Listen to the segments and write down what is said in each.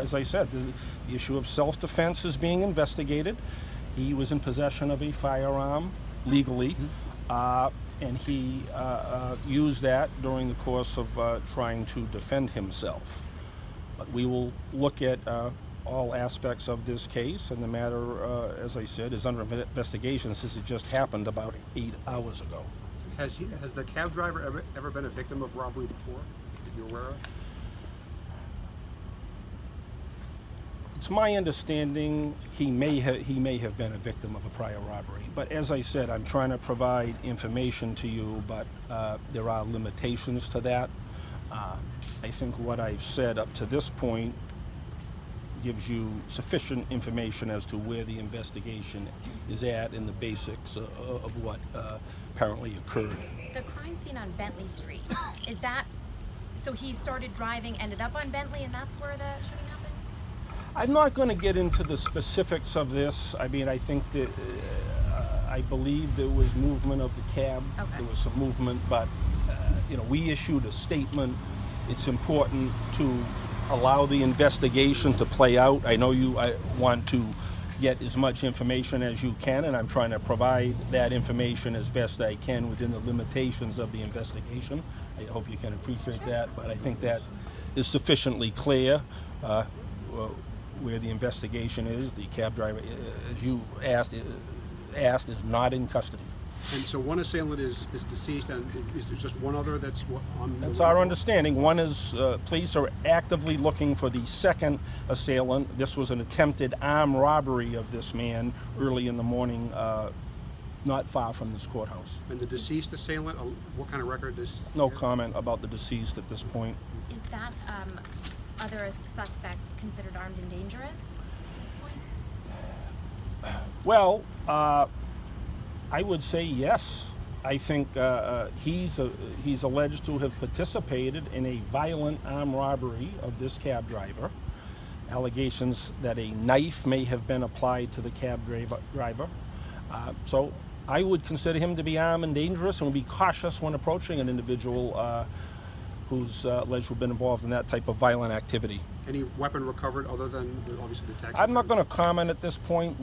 as I said, the issue of self-defense is being investigated. He was in possession of a firearm legally, and he used that during the course of trying to defend himself. But we will look at all aspects of this case, and the matter, as I said, is under investigation since it just happened about 8 hours ago. Has the cab driver ever been a victim of robbery before, that you're aware of? It's my understanding he may have been a victim of a prior robbery. But as I said, I'm trying to provide information to you, but there are limitations to that. I think what I've said up to this point gives you sufficient information as to where the investigation is at and the basics of what apparently occurred. The crime scene on Bentley Street, is that, so he started driving, ended up on Bentley, and that's where the shooting happened? I'm not going to get into the specifics of this. I mean, I think that I believe there was movement of the cab. Okay. There was some movement, but you know, we issued a statement. It's important to allow the investigation to play out. I know you want to get as much information as you can, and I'm trying to provide that information as best I can within the limitations of the investigation. I hope you can appreciate that, but I think that is sufficiently clear where the investigation is. The cab driver, as you asked, is not in custody. And so one assailant is deceased, and is there just one other that's on? That's our understanding. One is, police are actively looking for the second assailant. This was an attempted armed robbery of this man early in the morning, not far from this courthouse. And the deceased assailant, what kind of record does? No comment about the deceased at this point. Is that other suspect considered armed and dangerous at this point? Well, I would say yes. I think he's alleged to have participated in a violent armed robbery of this cab driver. Allegations that a knife may have been applied to the cab driver. So I would consider him to be armed and dangerous, and would be cautious when approaching an individual who's alleged to have been involved in that type of violent activity. Any weapon recovered other than obviously the taxi? I'm not going to comment at this point.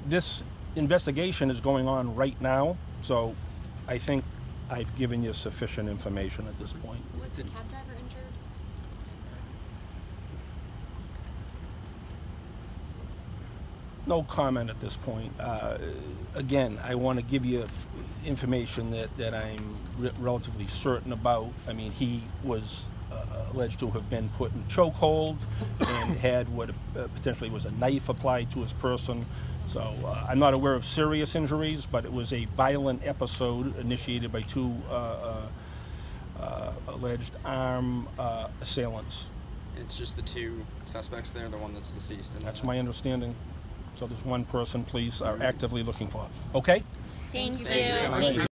This investigation is going on right now, so I think I've given you sufficient information at this point. Was the cab driver injured? No comment at this point. Again, I want to give you information that I'm relatively certain about. I mean, he was alleged to have been put in chokehold and had what potentially was a knife applied to his person. So I'm not aware of serious injuries, but it was a violent episode initiated by two alleged armed assailants. It's just the two suspects there, the one that's deceased? That's my understanding. So there's one person police are actively looking for. Okay? Thank you. Thank you so much.